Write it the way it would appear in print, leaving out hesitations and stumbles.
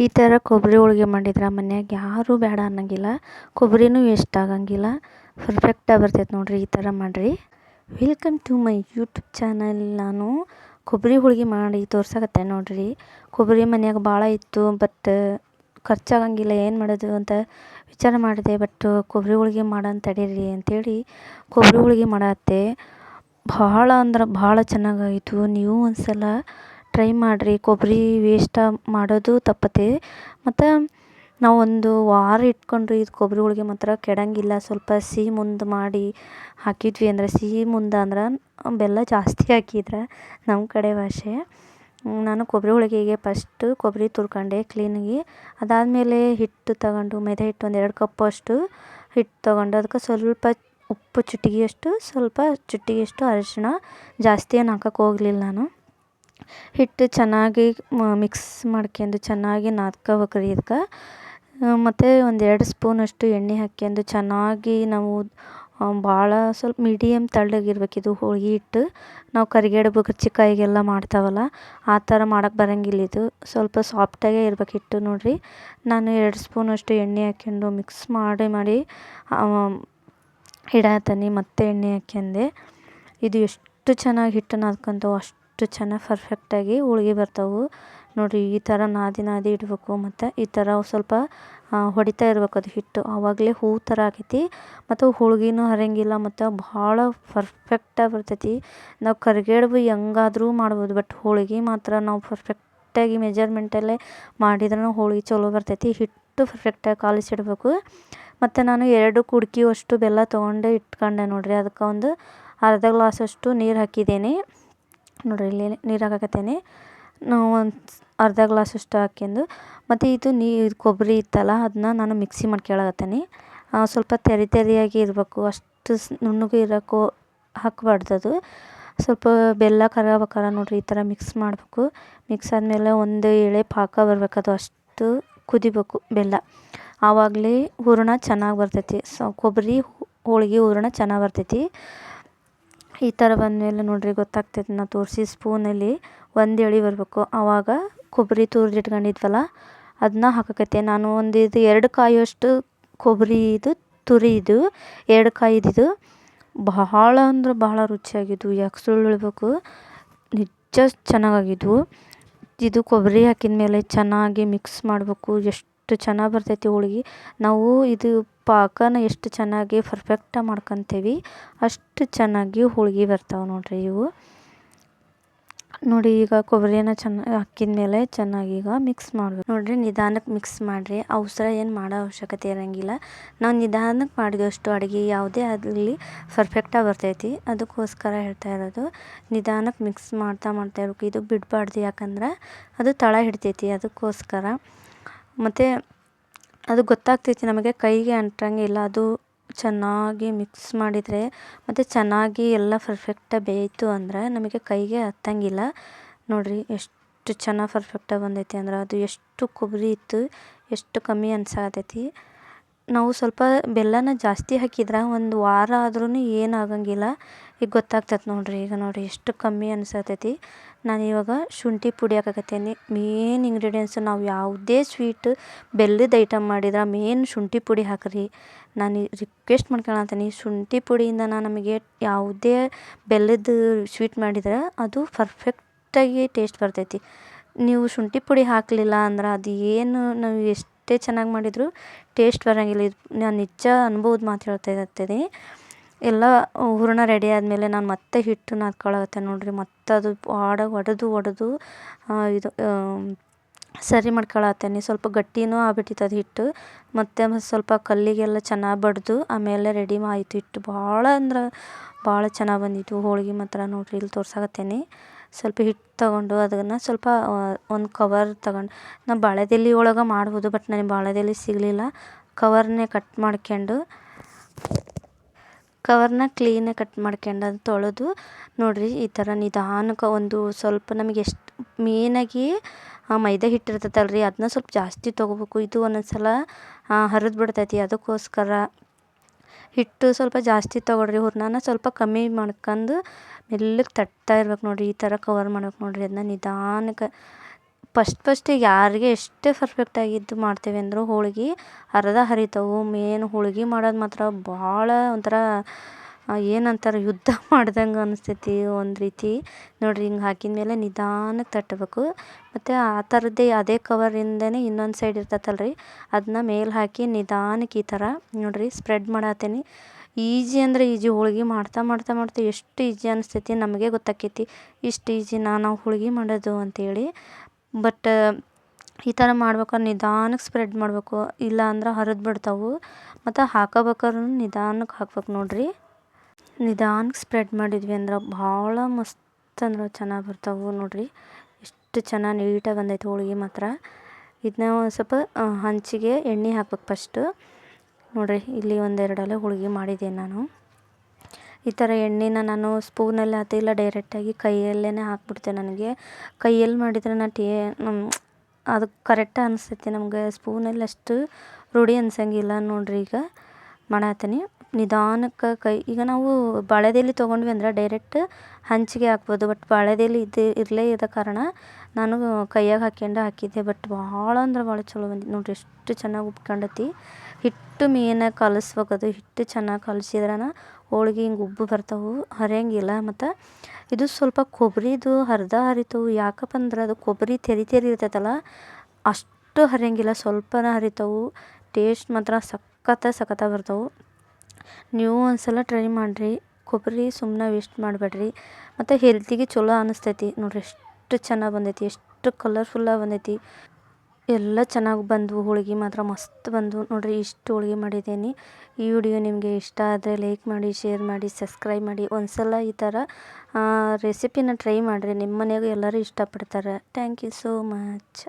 ಈ ಥರ ಕೊಬ್ಬರಿ ಹೋಳ್ಗೆ ಮಾಡಿದ್ರೆ ಮನ್ಯಾಗ ಯಾರೂ ಬೇಡ ಅನ್ನೋಂಗಿಲ್ಲ. ಕೊಬ್ಬರಿನೂ ವೇಸ್ಟ್ ಆಗಂಗಿಲ್ಲ. ಪರ್ಫೆಕ್ಟಾಗಿ ಬರ್ತೈತೆ ನೋಡಿರಿ, ಈ ಥರ ಮಾಡಿರಿ. Welcome to my YouTube channel. ನಾನು ಕೊಬ್ಬರಿ ಹೋಳ್ಗೆ ಮಾಡಿ ತೋರ್ಸಕತ್ತೆ ನೋಡಿರಿ. ಕೊಬ್ಬರಿ ಮನ್ಯಾಗ ಭಾಳ ಇತ್ತು, ಬಟ್ ಖರ್ಚಾಗಂಗಿಲ್ಲ, ಏನು ಮಾಡೋದು ಅಂತ ವಿಚಾರ ಮಾಡಿದೆ. ಬಟ್ ಕೊಬ್ಬರಿ ಹೋಳ್ಗೆ ಮಾಡೋಣ ತಡೀರಿ ಅಂಥೇಳಿ ಕೊಬ್ಬರಿ ಹೋಳ್ಗೆ ಮಾಡತ್ತೆ. ಭಾಳ ಅಂದ್ರೆ ಭಾಳ ಚೆನ್ನಾಗಾಯಿತು. ನೀವು ಒಂದು ಸಲ ಟ್ರೈ ಮಾಡಿರಿ. ಕೊಬ್ಬರಿ ವೇಸ್ಟ್ ಮಾಡೋದು ತಪ್ಪತ್ತೆ. ಮತ್ತು ನಾವು ಒಂದು ವಾರ ಇಟ್ಕೊಂಡ್ರೆ ಇದು ಕೊಬ್ಬರಿ ಹೋಳ್ಗೆ ಮಾತ್ರ ಕೆಡಂಗಿಲ್ಲ. ಸ್ವಲ್ಪ ಸಿಹಿ ಮುಂದೆ ಮಾಡಿ ಹಾಕಿದ್ವಿ ಅಂದರೆ, ಸಿಹಿ ಮುಂದೆ ಅಂದ್ರೆ ಬೆಲ್ಲ ಜಾಸ್ತಿ ಹಾಕಿದ್ರೆ ನಮ್ಮ ಕಡೆ ಭಾಷೆ. ನಾನು ಕೊಬ್ಬರಿ ಹೋಳಿಗೆಗೆ ಫಸ್ಟು ಕೊಬ್ಬರಿ ತುರ್ಕೊಂಡೆ ಕ್ಲೀನಾಗಿ. ಅದಾದಮೇಲೆ ಹಿಟ್ಟು ತಗೊಂಡು, ಮೈದಾ ಹಿಟ್ಟು ಒಂದು 2 ಕಪ್ ಅಷ್ಟು ಹಿಟ್ಟು ತೊಗೊಂಡು, ಅದಕ್ಕೆ ಸ್ವಲ್ಪ ಉಪ್ಪು ಚಿಟಿಗೆಯಷ್ಟು, ಸ್ವಲ್ಪ ಚಿಟಿಗೆಯಷ್ಟು ಅರಿಶಿಣ, ಜಾಸ್ತಿ ಏನು ಹಾಕೋಕ್ಕೆ ಹೋಗಲಿಲ್ಲ ನಾನು. ಹಿಟ್ಟು ಚೆನ್ನಾಗಿ ಮಿಕ್ಸ್ ಮಾಡ್ಕೊಂಡು ಚೆನ್ನಾಗಿ ನಾದ್ಕೋಬೇಕ್ರಿ ಇದಕ್ಕೆ. ಮತ್ತು ಒಂದು 2 ಸ್ಪೂನಷ್ಟು ಎಣ್ಣೆ ಹಾಕ್ಕೊಂಡು ಚೆನ್ನಾಗಿ ನಾವು ಭಾಳ ಸ್ವಲ್ಪ ಮೀಡಿಯಮ್ ತೆಳ್ಳಗಿರ್ಬೇಕು ಇದು ಹೋಳ್ಗೆ ಹಿಟ್ಟು. ನಾವು ಕರಿಗಡುಬು ಕರ್ಜಿಕಾಯಿಗೆಲ್ಲ ಮಾಡ್ತಾವಲ್ಲ ಆ ಥರ ಮಾಡೋಕ್ಕೆ ಬರೋಂಗಿಲ್ಲ ಇದು. ಸ್ವಲ್ಪ ಸಾಫ್ಟಾಗೇ ಇರ್ಬೇಕು ಹಿಟ್ಟು ನೋಡಿರಿ. ನಾನು 2 ಸ್ಪೂನಷ್ಟು ಎಣ್ಣೆ ಹಾಕ್ಕೊಂಡು ಮಿಕ್ಸ್ ಮಾಡಿ ಇಡಾತೀನಿ. ಮತ್ತೆ ಎಣ್ಣೆ ಹಾಕ್ಯಂಡೆ. ಇದು ಎಷ್ಟು ಚೆನ್ನಾಗಿ ಹಿಟ್ಟು ನಾದ್ಕೊಂತವೋ ಅಷ್ಟು ಚೆನ್ನಾಗಿ ಪರ್ಫೆಕ್ಟಾಗಿ ಹೋಳ್ಗೆ ಬರ್ತಾವೆ ನೋಡಿರಿ. ಈ ಥರ ನಾದಿ ಇಡಬೇಕು. ಮತ್ತು ಈ ಥರ ಸ್ವಲ್ಪ ಹೊಡಿತಾ ಇರ್ಬೇಕು ಅದು ಹಿಟ್ಟು, ಆವಾಗಲೇ ಹೂ ಥರ ಆಕೈತಿ. ಮತ್ತು ಹೋಳ್ಗೆನೂ ಹರಿಯಂಗಿಲ್ಲ, ಮತ್ತು ಭಾಳ ಪರ್ಫೆಕ್ಟಾಗಿ ಬರ್ತೈತಿ. ನಾವು ಕರಿಗಡುಬು ಹೆಂಗಾದ್ರೂ ಮಾಡ್ಬೋದು, ಬಟ್ ಹೋಳ್ಗೆ ಮಾತ್ರ ನಾವು ಪರ್ಫೆಕ್ಟಾಗಿ ಮೆಜರ್ಮೆಂಟಲ್ಲೇ ಮಾಡಿದ್ರೆ ಹೋಳ್ಗೆ ಚಲೋ ಬರ್ತೈತಿ. ಹಿಟ್ಟು ಪರ್ಫೆಕ್ಟಾಗಿ ಕಾಲಿಸಿಡ್ಬೇಕು. ಮತ್ತು ನಾನು 2 ಕುಡ್ಕಿಯಷ್ಟು ಬೆಲ್ಲ ತೊಗೊಂಡು ಇಟ್ಕೊಂಡೆ ನೋಡಿರಿ. ಅದಕ್ಕೆ ಒಂದು ಅರ್ಧ ಗ್ಲಾಸಷ್ಟು ನೀರು ಹಾಕಿದ್ದೇನೆ ನೋಡಿರಿ. ಇಲ್ಲಿ ನೀರು ಹಾಕಕತ್ತೇನೆ. ನಾವು ಒಂದು ಅರ್ಧ ಗ್ಲಾಸಷ್ಟು ಹಾಕ್ಕೊಂಡು, ಮತ್ತು ಇದು ಕೊಬ್ಬರಿ ಇತ್ತಲ್ಲ ಅದನ್ನ ನಾನು ಮಿಕ್ಸಿ ಮಾಡ್ಕೊಳಕತ್ತೀನಿ. ಸ್ವಲ್ಪ ತೆರಿಯಾಗಿ ಇರಬೇಕು, ಅಷ್ಟು ನುಣ್ಣಗೆ ಇರೋಕ್ಕೂ ಹಾಕಬಾರ್ದು. ಅದು ಸ್ವಲ್ಪ ಬೆಲ್ಲ ಕರಗಬೇಕಾರ ನೋಡಿರಿ ಈ ಥರ ಮಿಕ್ಸ್ ಮಾಡಬೇಕು. ಮಿಕ್ಸ್ ಆದಮೇಲೆ ಒಂದು ಎಳೆ ಪಾಕ ಬರಬೇಕು, ಅದು ಅಷ್ಟು ಕುದಿಬೇಕು ಬೆಲ್ಲ. ಆವಾಗಲೇ ಹೂರಣ ಚೆನ್ನಾಗಿ ಬರ್ತೈತಿ. ಕೊಬ್ಬರಿ ಹೋಳ್ಗೆ ಹೂರಣ ಚೆನ್ನಾಗಿ ಬರ್ತೈತಿ. ಈ ಥರ ಬಂದಮೇಲೆ ನೋಡಿರಿ ಗೊತ್ತಾಗ್ತೈತಿ. ನಾನು ತೋರಿಸಿ ಸ್ಪೂನಲ್ಲಿ 1 ಎಳೆ ಬರಬೇಕು. ಆವಾಗ ಕೊಬ್ಬರಿ ತುರಿದಿಟ್ಕೊಂಡಿದ್ವಲ್ಲ ಅದನ್ನ ಹಾಕಕತ್ತೆ. ನಾನು ಒಂದು 2 ಕಾಯಿಯಷ್ಟು ಕೊಬ್ಬರಿ ತುರಿದು 2 ಕಾಯಿದ್ದು ಬಹಳ ಅಂದ್ರೆ ಭಾಳ ರುಚಿಯಾಗಿದ್ವು. ಯಾಕೆ ಸುಳ್ಳು ಹೇಳ್ಬೇಕು, ನಿಜ ಚೆನ್ನಾಗಾಗಿದ್ವು. ಇದು ಕೊಬ್ಬರಿ ಹಾಕಿದ ಮೇಲೆ ಚೆನ್ನಾಗಿ ಮಿಕ್ಸ್ ಮಾಡಬೇಕು. ಎಷ್ಟು ಚೆನ್ನಾಗಿ ಬರ್ತೈತಿ ಹೋಳ್ಗೆ. ನಾವು ಇದು ಪಾಕನ ಎಷ್ಟು ಚೆನ್ನಾಗಿ ಪರ್ಫೆಕ್ಟಾಗಿ ಮಾಡ್ಕೊತೀವಿ ಅಷ್ಟು ಚೆನ್ನಾಗಿ ಹೋಳ್ಗೆ ಬರ್ತಾವೆ ನೋಡಿರಿ ಇವು. ನೋಡಿ ಈಗ ಕೊಬ್ಬರಿನ ಚೆನ್ನಾಗಿ ಹಾಕಿದ ಮೇಲೆ ಚೆನ್ನಾಗಿ ಈಗ ಮಿಕ್ಸ್ ಮಾಡಬೇಕು ನೋಡಿರಿ. ನಿಧಾನಕ್ಕೆ ಮಿಕ್ಸ್ ಮಾಡಿರಿ, ಅವಸರ ಏನು ಮಾಡೋ ಅವಶ್ಯಕತೆ ಇರೋಂಗಿಲ್ಲ. ನಾವು ನಿಧಾನಕ್ಕೆ ಮಾಡಿದಷ್ಟು ಅಡುಗೆ ಯಾವುದೇ ಆಗಲಿ ಪರ್ಫೆಕ್ಟಾಗಿ ಬರ್ತೈತಿ. ಅದಕ್ಕೋಸ್ಕರ ಹೇಳ್ತಾ ಇರೋದು, ನಿಧಾನಕ್ಕೆ ಮಿಕ್ಸ್ ಮಾಡ್ತಾ ಇರಬೇಕು. ಇದು ಬಿಡಬಾರ್ದು, ಯಾಕಂದ್ರೆ ಅದು ತಳ ಹಿಡ್ತೈತಿ. ಅದಕ್ಕೋಸ್ಕರ ಮತ್ತು ಅದು ಗೊತ್ತಾಗ್ತೈತಿ ನಮಗೆ, ಕೈಗೆ ಅಂಟಂಗಿಲ್ಲ. ಅದು ಚೆನ್ನಾಗಿ ಮಿಕ್ಸ್ ಮಾಡಿದರೆ ಮತ್ತು ಚೆನ್ನಾಗಿ ಎಲ್ಲ ಪರ್ಫೆಕ್ಟಾಗಿ ಬೇಯಿತು ಅಂದರೆ ನಮಗೆ ಕೈಗೆ ಹತ್ತಂಗಿಲ್ಲ ನೋಡಿರಿ. ಎಷ್ಟು ಚೆನ್ನಾಗಿ ಪರ್ಫೆಕ್ಟಾಗಿ ಬಂದೈತಿ ಅಂದ್ರೆ, ಅದು ಎಷ್ಟು ಕೊಬ್ಬರಿ ಇತ್ತು, ಎಷ್ಟು ಕಮ್ಮಿ ಅನ್ಸಾತೈತಿ. ನಾವು ಸ್ವಲ್ಪ ಬೆಲ್ಲನ ಜಾಸ್ತಿ ಹಾಕಿದ್ರೆ 1 ವಾರ ಆದ್ರೂ ಏನಾಗಂಗಿಲ್ಲ. ಈಗ ಗೊತ್ತಾಗ್ತೈತೆ ನೋಡಿರಿ. ಈಗ ನೋಡಿ ಎಷ್ಟು ಕಮ್ಮಿ ಅನ್ಸತೈತಿ. ನಾನು ಇವಾಗ ಶುಂಠಿ ಪುಡಿ ಹಾಕಕತ್ತೀನಿ. ಮೇನ್ ಇಂಗ್ರೀಡಿಯೆಂಟ್ಸು, ನಾವು ಯಾವುದೇ ಸ್ವೀಟ್ ಬೆಲ್ಲದ ಐಟಮ್ ಮಾಡಿದ್ರೆ ಮೇನ್ ಶುಂಠಿ ಪುಡಿ ಹಾಕಿರಿ. ನಾನು ರಿಕ್ವೆಸ್ಟ್ ಮಾಡ್ಕೊಳತ್ತೀನಿ, ಶುಂಠಿ ಪುಡಿಯಿಂದ ನಮಗೆ ಯಾವುದೇ ಬೆಲ್ಲದ ಸ್ವೀಟ್ ಮಾಡಿದ್ರೆ ಅದು ಪರ್ಫೆಕ್ಟಾಗಿ ಟೇಸ್ಟ್ ಬರ್ತೈತಿ. ನೀವು ಶುಂಠಿ ಪುಡಿ ಹಾಕಲಿಲ್ಲ ಅಂದ್ರೆ ಅದು ಏನು ನಾವು ಎಷ್ಟೇ ಚೆನ್ನಾಗಿ ಮಾಡಿದರೂ ಟೇಸ್ಟ್ ಬರೋಂಗಿಲ್ಲ. ಇದು ನಾನು ನಿಜ ಅನುಭವದ ಮಾತು ಹೇಳ್ತಾ ಇರ್ತೀನಿ. ಎಲ್ಲ ಹೂರಣ ರೆಡಿ ಆದಮೇಲೆ ನಾನು ಮತ್ತೆ ಹಿಟ್ಟು ನಾದ್ಕೊಳಕತ್ತೆ ನೋಡಿರಿ. ಮತ್ತು ಅದು ಒಡೆದು ಇದು ಸರಿ ಮಾಡ್ಕೊಳತ್ತೀನಿ. ಸ್ವಲ್ಪ ಗಟ್ಟಿನೂ ಆಗ್ಬಿಟ್ಟಿತ್ತು ಅದು ಹಿಟ್ಟು. ಮತ್ತು ಸ್ವಲ್ಪ ಕಲ್ಲಿಗೆಲ್ಲ ಚೆನ್ನಾಗಿ ಬಡಿದು ಆಮೇಲೆ ರೆಡಿ ಆಯಿತು ಹಿಟ್ಟು. ಭಾಳ ಅಂದ್ರೆ ಭಾಳ ಚೆನ್ನಾಗಿ ಬಂದಿತ್ತು ಹೋಳ್ಗೆ ಮಾತ್ರ ನೋಡಿರಿ. ಇಲ್ಲಿ ತೋರ್ಸಕತ್ತೀನಿ. ಸ್ವಲ್ಪ ಹಿಟ್ಟು ತೊಗೊಂಡು ಅದನ್ನು ಸ್ವಲ್ಪ ಒಂದು ಕವರ್ ತಗೊಂಡು, ನಾವು ಬಾಳೆದೆಲೆ ಒಳಗೆ ಮಾಡ್ಬೋದು, ಬಟ್ ನನಗೆ ಬಾಳೆದೆಲೆ ಸಿಗಲಿಲ್ಲ. ಕವರ್ನೇ ಕಟ್ ಮಾಡ್ಕೊಂಡು, ಕವರ್ನ ಕ್ಲೀನಾಗಿ ಕಟ್ ಮಾಡ್ಕೊಂಡು ಅದು ತೊಳೆದು ನೋಡಿರಿ ಈ ಥರ ನಿಧಾನಕ್ಕೆ ಒಂದು ಸ್ವಲ್ಪ ನಮಗೆ ಎಷ್ಟು ಮೇನಾಗಿ ಮೈದಾ ಹಿಟ್ಟು ಇರ್ತೈತಲ್ರಿ, ಅದನ್ನ ಸ್ವಲ್ಪ ಜಾಸ್ತಿ ತೊಗೋಬೇಕು. ಇದು ಒಂದೊಂದು ಸಲ ಹರಿದು ಬಿಡ್ತೈತಿ. ಅದಕ್ಕೋಸ್ಕರ ಹಿಟ್ಟು ಸ್ವಲ್ಪ ಜಾಸ್ತಿ ತೊಗೊಳ್ರಿ. ಹೂರಣನ ಸ್ವಲ್ಪ ಕಮ್ಮಿ ಮಾಡ್ಕೊಂಡು ಮೆಲ್ಲಗೆ ತಟ್ತಾ ಇರ್ಬೇಕು ನೋಡಿರಿ. ಈ ಥರ ಕವರ್ ಮಾಡ್ಬೇಕು ನೋಡಿರಿ. ಅದನ್ನ ನಿಧಾನಕ್ಕೆ ಫಸ್ಟಿಗೆ ಯಾರಿಗೆ ಎಷ್ಟೇ ಪರ್ಫೆಕ್ಟಾಗಿದ್ದು ಮಾಡ್ತೇವೆ ಅಂದರೂ ಹೋಳ್ಗೆ ಅರ್ಧ ಹರಿತಾವೆ. ಮೇನ್ ಹೋಳ್ಗೆ ಮಾಡೋದು ಮಾತ್ರ ಭಾಳ ಒಂಥರ ಏನಂತಾರೆ ಯುದ್ಧ ಮಾಡ್ದಂಗೆ ಅನಿಸ್ತೈತಿ ಒಂದು ರೀತಿ. ನೋಡಿರಿ ಹಿಂಗೆ ಹಾಕಿದ ಮೇಲೆ ನಿಧಾನಕ್ಕೆ ತಟ್ಟಬೇಕು. ಮತ್ತು ಆ ಥರದ್ದೇ ಅದೇ ಕವರಿಂದನೇ ಇನ್ನೊಂದು ಸೈಡ್ ಇರ್ತೈತಲ್ರಿ, ಅದನ್ನ ಮೇಲೆ ಹಾಕಿ ನಿಧಾನಕ್ಕೆ ಈ ಥರ ನೋಡಿರಿ ಸ್ಪ್ರೆಡ್ ಮಾಡತ್ತೀನಿ. ಈಜಿ ಅಂದರೆ ಈಜಿ. ಹೋಳ್ಗೆ ಮಾಡ್ತಾ ಮಾಡ್ತಾ ಮಾಡ್ತಾ ಎಷ್ಟು ಈಜಿ ಅನಿಸ್ತೈತಿ ನಮಗೆ ಗೊತ್ತಾಕೈತಿ ಇಷ್ಟು ಈಜಿನಾ ನಾವು ಹೋಳ್ಗೆ ಮಾಡೋದು ಅಂತೇಳಿ. ಬಟ್ ಈ ಥರ ಮಾಡ್ಬೇಕಾದ್ರೆ ನಿಧಾನಕ್ಕೆ ಸ್ಪ್ರೆಡ್ ಮಾಡಬೇಕು, ಇಲ್ಲ ಅಂದ್ರೆ ಹರಿದು ಬಿಡ್ತಾವೆ. ಮತ್ತು ಹಾಕೋಬೇಕಾದ್ರೂ ನಿಧಾನಕ್ಕೆ ಹಾಕ್ಬೇಕು ನೋಡಿರಿ. ನಿಧಾನಕ್ಕೆ ಸ್ಪ್ರೆಡ್ ಮಾಡಿದ್ವಿ ಅಂದ್ರೆ ಭಾಳ ಮಸ್ತ್ ಅಂದ್ರೆ ಚೆನ್ನಾಗಿ ಬರ್ತಾವೆ ನೋಡಿರಿ. ಎಷ್ಟು ಚೆನ್ನಾಗಿ ನೀಟಾಗಿ ಬಂದೈತೆ ಹೋಳ್ಗೆ ಮಾತ್ರ. ಇದನ್ನ ಒಂದು ಸ್ವಲ್ಪ ಹಂಚಿಗೆ ಎಣ್ಣೆ ಹಾಕ್ಬೇಕು ಫಸ್ಟು. ನೋಡಿರಿ ಇಲ್ಲಿ ಒಂದೆರಡಲ್ಲೇ ಹೋಳ್ಗೆ ಮಾಡಿದ್ದೇನೆ ನಾನು. ಈ ಥರ ಎಣ್ಣೆನ ನಾನು ಸ್ಪೂನಲ್ಲಿ ಹಾಕಿಲ್ಲ, ಡೈರೆಕ್ಟಾಗಿ ಕೈಯಲ್ಲೇ ಹಾಕ್ಬಿಡ್ತೆ. ನನಗೆ ಕೈಯಲ್ಲಿ ಮಾಡಿದರೆ ಅದು ಕರೆಕ್ಟ್ ಅನಿಸ್ತೈತಿ ನಮಗೆ. ಸ್ಪೂನಲ್ಲಿ ಅಷ್ಟು ರೂಢಿ ಅನ್ಸಂಗಿಲ್ಲ. ನೋಡಿರಿ ಈಗ ಮಾಡತ್ತೀನಿ ನಿಧಾನಕ್ಕೆ ಈಗ ನಾವು ಬಾಳೆದೆಲೆ ತೊಗೊಂಡ್ವಿ ಅಂದ್ರೆ ಡೈರೆಕ್ಟ್ ಹಂಚಿಗೆ ಹಾಕ್ಬೋದು. ಬಟ್ ಬಾಳೆದೆಲೆ ಇರಲೇ ಇರೋ ಕಾರಣ ನಾನು ಕೈಯಾಗ ಹಾಕಿದ್ದೆ. ಬಟ್ ಭಾಳ ಅಂದ್ರೆ ಭಾಳ ಚಲೋ ಬಂದಿತ್ತು ನೋಡಿರಿ. ಎಷ್ಟು ಚೆನ್ನಾಗಿ ಉಪ್ಕೊಂಡತಿ. ಹಿಟ್ಟು ಮೇನಾಗಿ ಕಲಿಸ್ಬೇಕದು. ಹಿಟ್ಟು ಚೆನ್ನಾಗಿ ಕಲಿಸಿದ್ರನ ಹೋಳ್ಗೆ ಹಿಂಗೆ ಉಬ್ಬು ಬರ್ತಾವೆ, ಹರಿಯಂಗಿಲ್ಲ. ಮತ್ತು ಇದು ಸ್ವಲ್ಪ ಕೊಬ್ಬರಿದು ಅರ್ಧ ಹರಿತಾವೆ. ಯಾಕಪ್ಪ ಅಂದ್ರೆ ಅದು ಕೊಬ್ಬರಿ ತೆರಿ ಇರ್ತೈತಲ್ಲ, ಅಷ್ಟು ಹರಿಯಂಗಿಲ್ಲ, ಸ್ವಲ್ಪನೇ ಹರಿತಾವೆ. ಟೇಸ್ಟ್ ಮಾತ್ರ ಸಖತ್ತಾಗಿ ಬರ್ತಾವೆ. ನೀವು ಒಂದ್ಸಲ ಟ್ರೈ ಮಾಡಿರಿ. ಕೊಬ್ಬರಿ ಸುಮ್ಮನೆ ವೇಸ್ಟ್ ಮಾಡಬೇಡ್ರಿ. ಮತ್ತು ಹೆಲ್ತಿಗೆ ಚಲೋ ಅನಿಸ್ತೈತಿ ನೋಡಿರಿ. ಎಷ್ಟು ಚೆನ್ನಾಗಿ ಬಂದೈತಿ, ಎಷ್ಟು ಕಲರ್ಫುಲ್ಲಾಗಿ ಬಂದೈತಿ. ಎಲ್ಲ ಚೆನ್ನಾಗಿ ಬಂದವು. ಹೋಳ್ಗೆ ಮಾತ್ರ ಮಸ್ತ್ ಬಂದವು ನೋಡಿರಿ. ಇಷ್ಟು ಹೋಳ್ಗೆ ಮಾಡಿದ್ದೀನಿ. ಈ ವಿಡಿಯೋ ನಿಮಗೆ ಇಷ್ಟ ಆದರೆ ಲೈಕ್ ಮಾಡಿ, ಶೇರ್ ಮಾಡಿ, ಸಬ್ಸ್ಕ್ರೈಬ್ ಮಾಡಿ. ಒಂದ್ಸಲ ಈ ಥರ ರೆಸಿಪಿನ ಟ್ರೈ ಮಾಡಿರಿ. ನಿಮ್ಮ ಮನೆಯಾಗೂ ಎಲ್ಲರೂ ಇಷ್ಟಪಡ್ತಾರೆ. Thank you so much.